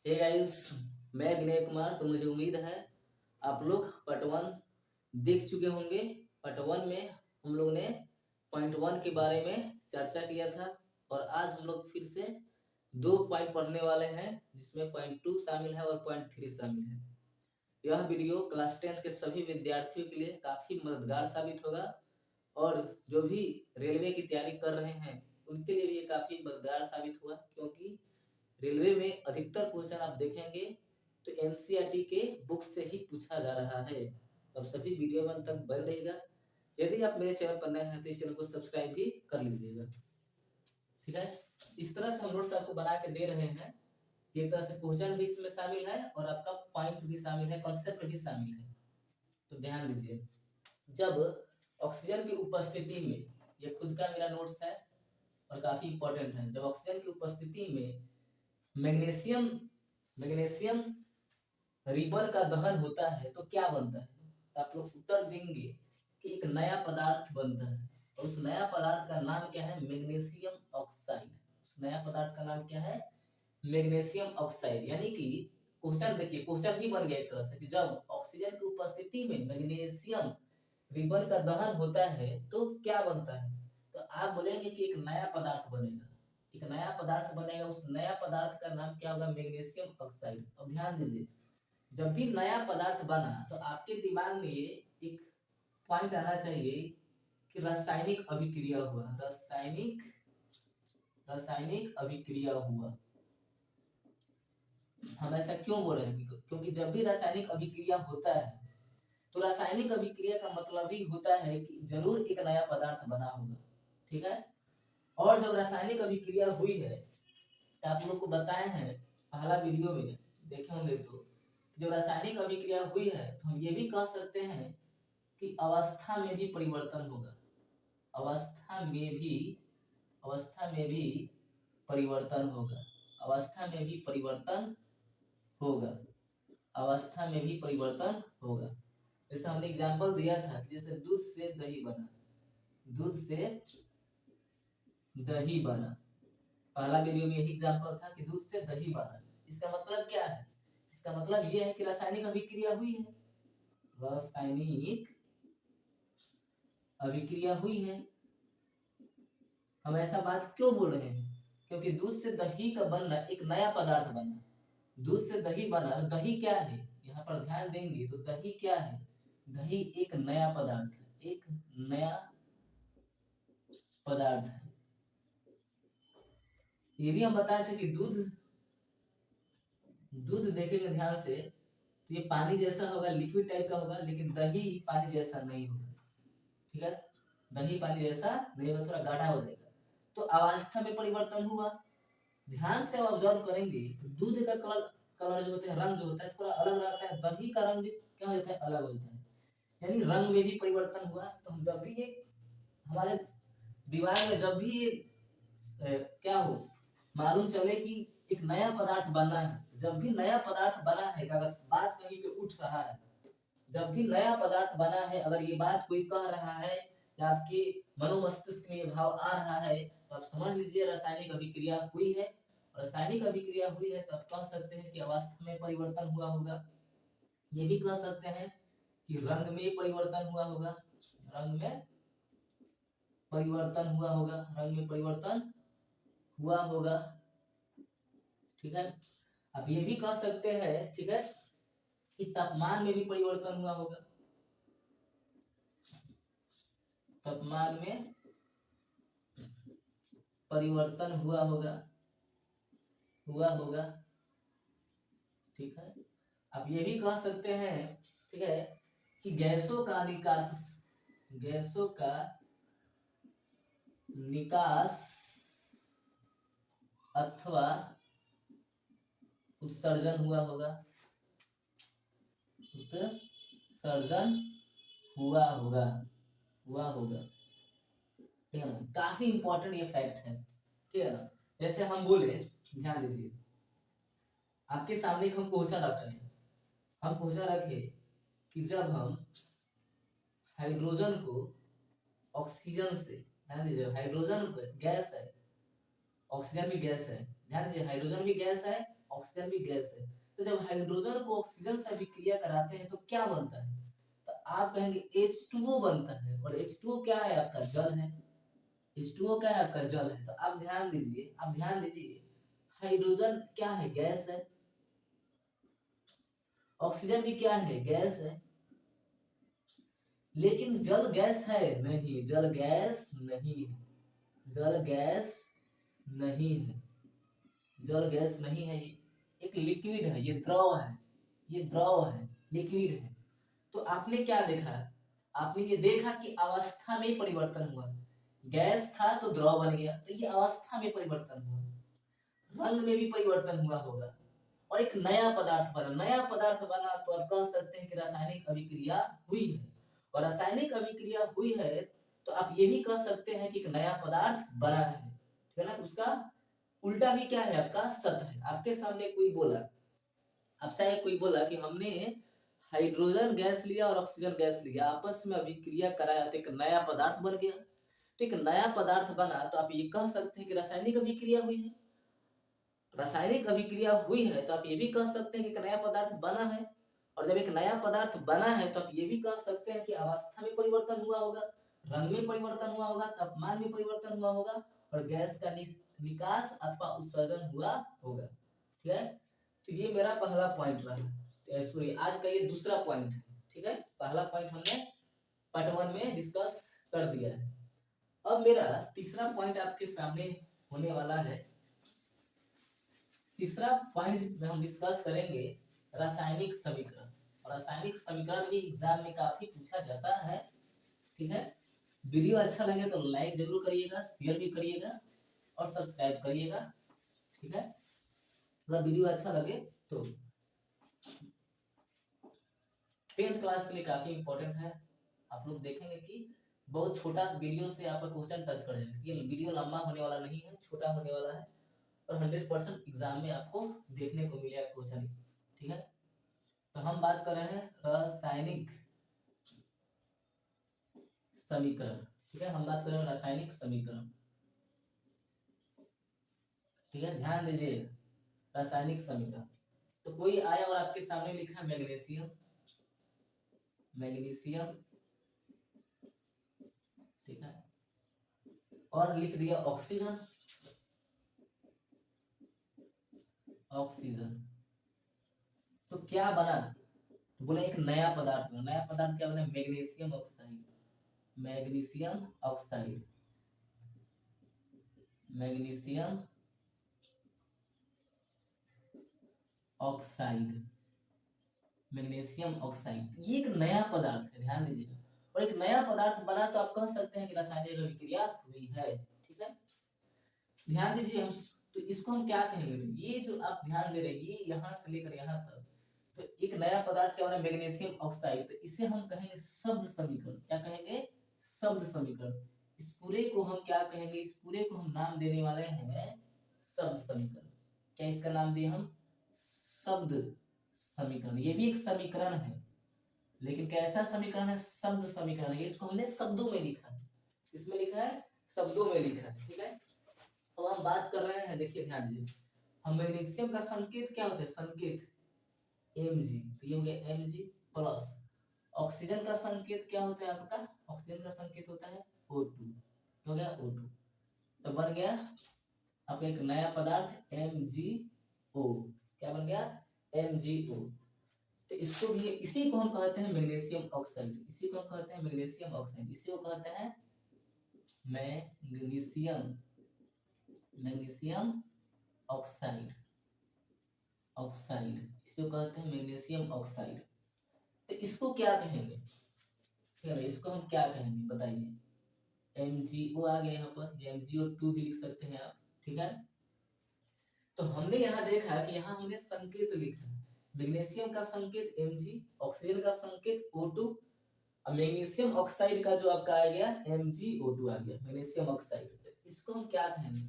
Hey guys, मैं विनय कुमार। तो मुझे उम्मीद है आप लोग पार्ट वन देख चुके होंगे। पार्ट वन में हम लोग ने पॉइंट वन के बारे में चर्चा किया था और आज हम लोग फिर से दो पॉइंट पढ़ने वाले हैं, जिसमें पॉइंट टू शामिल है और पॉइंट थ्री शामिल है। यह वीडियो क्लास 10 के सभी विद्यार्थियों के लिए काफ़ी मददगार साबित होगा और जो भी रेलवे की तैयारी कर रहे हैं उनके लिए भी ये काफ़ी मददगार साबित हुआ, क्योंकि रेलवे में अधिकतर क्वेश्चन आप देखेंगे तो एनसीईआरटी के बुक से ही पूछा जा रहा है। तो अब सभी वीडियो में अंत तक बने रहेगा। यदि आप मेरे चैनल पर नए हैं तो इस चैनल को सब्सक्राइब भी कर लीजिएगा। ठीक है, इस तरह से हम नोट्स आपको बना के दे रहे हैं। एक तरह से क्वेश्चन भी इसमें शामिल है और आपका पॉइंट भी शामिल है, कॉन्सेप्ट भी शामिल है। तो ध्यान दीजिए, जब ऑक्सीजन की उपस्थिति में, ये खुद का मेरा नोट्स है और काफी इंपॉर्टेंट है, जब ऑक्सीजन की उपस्थिति में मैग्नीशियम मैग्नीशियम रिबन का दहन होता है तो क्या बनता है? तो आप लोग उत्तर देंगे कि एक नया पदार्थ बनता है और उस नया पदार्थ का नाम क्या है? Magnesium oxide. उस नया पदार्थ का नाम क्या है? Magnesium oxide. यानी कि क्वेश्चन देखिए, क्वेश्चन ही बन गया एक तरह से कि जब ऑक्सीजन की उपस्थिति में मैग्नीशियम रिबन का दहन होता है तो क्या बनता है? तो आप बोलेंगे कि एक नया पदार्थ बनेगा, एक नया पदार्थ बनेगा। उस नया पदार्थ का नाम क्या होगा? Magnesium oxide. अब ध्यान दीजिए, जब भी नया पदार्थ बना तो आपके दिमाग में ये एक पॉइंट आना चाहिए कि रासायनिक अभिक्रिया हुआ, रासायनिक अभिक्रिया हुआ। हम ऐसा क्यों बोल रहे हैं? क्योंकि जब भी रासायनिक अभिक्रिया होता है तो रासायनिक अभिक्रिया का मतलब ही होता है कि जरूर एक नया पदार्थ बना होगा। ठीक है, और जब रासायनिक अभिक्रिया हुई है तो आप लोग को बताए हैं पहला वीडियो में देखे होंगे, तो जो रासायनिक अभिक्रिया हुई है तो हम ये भी कह सकते हैं कि अवस्था में भी परिवर्तन होगा। अवस्था में भी परिवर्तन होगा। अवस्था में भी परिवर्तन होगा। अवस्था में भी परिवर्तन होगा। जैसे हमने एग्जांपल दिया था कि जैसे दूध से दही बना, दूध से दही बना। पहला वीडियो में यही एग्जांपल था कि दूध से दही बना। इसका मतलब क्या है? इसका मतलब यह है कि रासायनिक अभिक्रिया हुई है। रासायनिक अभिक्रिया हुई है। हम ऐसा बात क्यों बोल रहे हैं? क्योंकि दूध से दही का बनना, एक नया पदार्थ बनना, दूध से दही बना। तो दही क्या है? यहाँ पर ध्यान देंगे तो दही क्या है? दही एक नया पदार्थ है, एक नया पदार्थ है। ये भी हम बताए थे कि दूध देखेंगे ध्यान से तो ये पानी जैसा होगा, लिक्विड टाइप का होगा, लेकिन दही पानी जैसा नहीं होगा। ठीक है, दही पानी जैसा नहीं होगा, थोड़ा गाढ़ा हो जाएगा। तो अवस्था में परिवर्तन हुआ। ध्यान से ऑब्जर्व करेंगे तो दूध का कलर जो होता है, रंग जो होता है थोड़ा अलग रहता है। दही का रंग भी क्या होता है? अलग होता है। यानी रंग में भी परिवर्तन हुआ। तो हम जब भी ये हमारे दिमाग में जब भी ये क्या हो, मालूम चले कि एक नया पदार्थ बना है, जब भी नया पदार्थ बना है, अगर बात कहीं पे उठ रहा है, जब भी नया पदार्थ बना है, अगर ये बात कोई कह रहा है या आपके मनोमस्तिष्क में ये भाव आ रहा है, तो आप समझ लीजिए रासायनिक अभिक्रिया हुई है। रासायनिक अभिक्रिया हुई है तो आप कह सकते हैं कि अवस्था में परिवर्तन हुआ होगा। ये भी कह सकते हैं कि रंग में परिवर्तन हुआ होगा, रंग में परिवर्तन हुआ होगा, रंग में परिवर्तन हुआ होगा। ठीक है, आप ये भी कह सकते हैं, ठीक है, कि तापमान में भी परिवर्तन हुआ होगा। तापमान में परिवर्तन हुआ होगा, ठीक है। आप ये भी कह सकते हैं, ठीक है, कि गैसों का निकास अथवा उत्सर्जन हुआ होगा, उत्सर्जन हुआ होगा। ठीक है ना? काफी इंपॉर्टेंट ये फैक्ट है। ठीक है ना? जैसे हम बोले, ध्यान दीजिए, आपके सामने हम क्वेश्चन रख रहे हैं। हम क्वेश्चन रखे कि जब हम हाइड्रोजन को ऑक्सीजन से, ध्यान दीजिए, हाइड्रोजन गैस है, ऑक्सीजन भी गैस है, ध्यान दीजिए, हाइड्रोजन भी गैस है, ऑक्सीजन भी गैस है। तो जब हाइड्रोजन को ऑक्सीजन से अभिक्रिया कराते हैं तो क्या बनता है? तो आप कहेंगे H2O बनता है, और H2O क्या है? आपका जल है। H2O क्या है? आपका जल है। तो आप ध्यान दीजिए, हाइड्रोजन क्या है? गैस है। ऑक्सीजन भी क्या है? गैस है। लेकिन जल गैस है? नहीं, जल गैस नहीं है। जल गैस नहीं है। जल गैस नहीं है। ये एक लिक्विड है, ये द्रव है, ये द्रव है, लिक्विड है। तो आपने क्या देखा? आपने ये देखा कि अवस्था में परिवर्तन हुआ। गैस था तो द्रव बन गया, तो ये अवस्था में परिवर्तन हुआ। रंग में भी परिवर्तन हुआ होगा, और एक नया पदार्थ बना। नया पदार्थ बना तो आप कह सकते हैं कि रासायनिक अभिक्रिया हुई है। और रासायनिक अभिक्रिया हुई है तो आप ये भी कह सकते हैं कि एक नया पदार्थ बना है, ठीक है ना? उसका उल्टा भी क्या है? आपका सत है। आपके सामने कोई बोला, आपसे कोई बोला कि हमने हाइड्रोजन गैस लिया और ऑक्सीजन गैस लिया, आपस में अभिक्रिया कराया तो एक नया पदार्थ बन गया। तो एक नया पदार्थ बना तो आप ये कह सकते हैं कि रासायनिक अभिक्रिया हुई है। रासायनिक अभिक्रिया हुई है तो आप ये भी कह सकते हैं कि एक नया पदार्थ बना है। और जब एक नया पदार्थ बना है तो आप ये भी कह सकते हैं कि अवस्था में परिवर्तन हुआ होगा, रंग में परिवर्तन हुआ होगा, तापमान में परिवर्तन हुआ होगा, और गैस का निकास अथवा उत्सर्जन हुआ होगा। ठीक है, तो ये मेरा पहला पॉइंट रहा। सॉरी, आज का ये दूसरा पॉइंट है। ठीक है, पहला पॉइंट हमने पार्ट 1 में डिस्कस कर दिया है। अब मेरा तीसरा पॉइंट आपके सामने होने वाला है। तीसरा पॉइंट में हम डिस्कस करेंगे रासायनिक समीकरण। रासायनिक समीकरण भी एग्जाम में काफी पूछा जाता है। ठीक है, वीडियो अच्छा लगे तो लाइक जरूर करिएगा, शेयर भी करिएगा और सब्सक्राइब करिएगा। ठीक है, अगर वीडियो अच्छा लगे तो 10th क्लास के लिए काफी इंपॉर्टेंट है। आप लोग देखेंगे कि बहुत छोटा वीडियो से आपका क्वेश्चन टच कर जाएगा। ये वीडियो लंबा होने वाला नहीं है, छोटा होने वाला है, और 100% एग्जाम में आपको देखने को मिलेगा क्वेश्चन। ठीक है, तो हम बात कर रहे हैं रासायनिक समीकरण। ठीक है, हम बात कर रहे हैं रासायनिक समीकरण। ठीक है, ध्यान दीजिए, रासायनिक समीकरण। तो कोई आया और आपके सामने लिखा है मैग्नीशियम, मैग्नीशियम, ठीक है, और लिख दिया ऑक्सीजन, ऑक्सीजन। तो क्या बना? तो बोले एक नया पदार्थ बना। नया पदार्थ क्या बना? Magnesium oxide, magnesium oxide, magnesium oxide, magnesium oxide. ये एक नया पदार्थ है, ध्यान दीजिएगा। और एक नया पदार्थ बना तो आप कह सकते हैं कि रासायनिक अभिक्रिया हुई है। ठीक है, ध्यान दीजिए। हम तो इसको हम क्या कहेंगे? तो ये जो आप ध्यान दे रहे हैं, ये यहाँ से लेकर यहाँ तक, तो एक नया पदार्थ क्या बना? Magnesium oxide. तो इसे हम कहेंगे शब्द समीकरण। क्या कहेंगे? शब्द समीकरण। इस पूरे को हम क्या कहेंगे? इस पूरे को हम नाम देने वाले हैं शब्द समीकरण। क्या इसका नाम दिए हम? शब्द समीकरण। ये भी एक समीकरण है, लेकिन कैसा समीकरण है? शब्द समीकरण है। इसको हमने शब्दों में लिखा है। इसमें लिखा है, शब्दों में लिखा है। ठीक है, अब हम बात कर रहे हैं, देखिए ध्यान दीजिए, हम मैग्नीशियम का संकेत क्या होता है? संकेत Mg, तो ये हो गया Mg प्लस। ऑक्सीजन का संकेत क्या होता है आपका? ऑक्सीजन का संकेत होता है O2, क्या हो गया? O2। तो बन गया आपका एक नया पदार्थ MgO। क्या बन गया? MgO। तो इसको भी, इसी को हम कहते हैं मैग्नीशियम ऑक्साइड। इसी को हम कहते हैं मैग्नीशियम ऑक्साइड। इसी को कहते हैं मैग्नीशियम, मैग्नीशियम ऑक्साइड, ऑक्साइड। इसको कहते हैं मैग्नीशियम ऑक्साइड। तो इसको क्या कहेंगे? ठीक है, इसको हम क्या कहेंगे बताइए? MgO आ गया यहाँ पर, MgO2 भी लिख सकते हैं आप। ठीक है, तो हमने यहाँ देखा कि यहाँ हमने संकेत लिखा, मैग्नीशियम का संकेत Mg, ऑक्सीजन का संकेत O2, और मैग्नीशियम ऑक्साइड का जो आपका आ गया MgO2 आ गया, मैग्नीशियम ऑक्साइड। तो इसको हम क्या कहेंगे?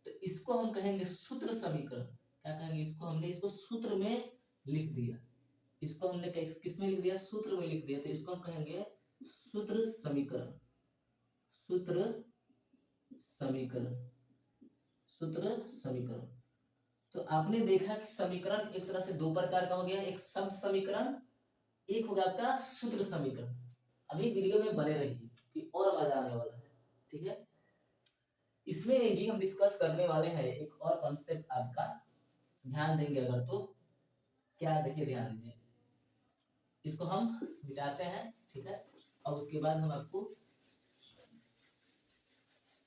तो इसको हम कहेंगे सूत्र समीकरण। क्या कहेंगे? इसको हमने, इसको सूत्र में लिख दिया। इसको हमने किस में लिख दिया? सूत्र में लिख दिया। तो इसको हम कहेंगे सूत्र समीकरण, सूत्र समीकरण, सूत्र समीकरण। तो आपने देखा कि समीकरण एक तरह से दो प्रकार का हो गया, एक शब्द समीकरण, एक हो गया आपका सूत्र समीकरण। अभी वीडियो में बने रहिए कि और मजा आने वाला है, ठीक है। इसमें ही हम डिस्कस करने वाले हैं एक और कॉन्सेप्ट, आपका ध्यान देंगे अगर तो क्या, देखिए ध्यान दीजिए, इसको हम मिटाते हैं, ठीक है। और उसके बाद हम आपको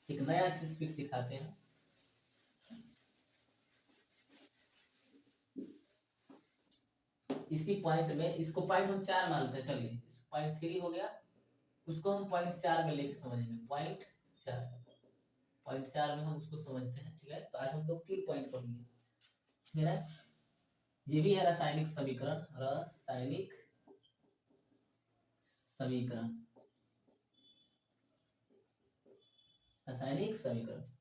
एक नया चीज फिर सिखाते हैं। इसी पॉइंट में, इसको पॉइंट हम 4 मानते हैं, चलिए इस पॉइंट 3 हो गया, उसको हम पॉइंट 4 में लेके समझेंगे, पॉइंट 4, पॉइंट 4 में हम उसको समझते हैं, ठीक है। तो आज हम लोग 3 पॉइंट पढ़ेंगे, ठीक है। ये भी है रासायनिक समीकरण, रासायनिक समीकरण, रासायनिक समीकरण।